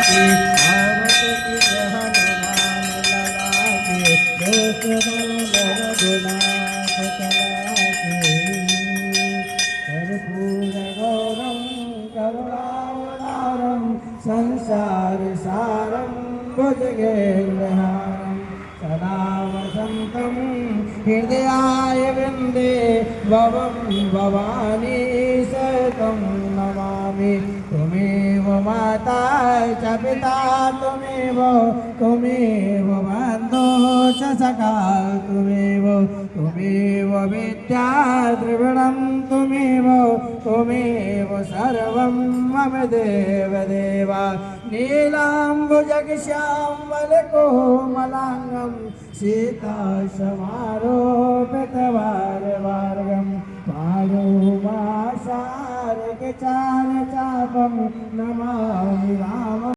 की आरती की हनुमान लला की रघुनाथ चला की कर्पूर गौरम करुणावतारम संसार सारम भुजगेन्द्रहारम सदा वसन्तं हृदयाय वृन्दे भवं भवानी सतं नमामि त्वमेव माता च पिता त्वमेव बन्धो च सखा त्वमेव विद्या द्रविणं त्वमेव सर्वं मम देव नीलाम्बुजगश्यामलकोमलाङ्गं सीतासमारोपितवारवार्गं पादुमाशार्कचारचापं नमामि राम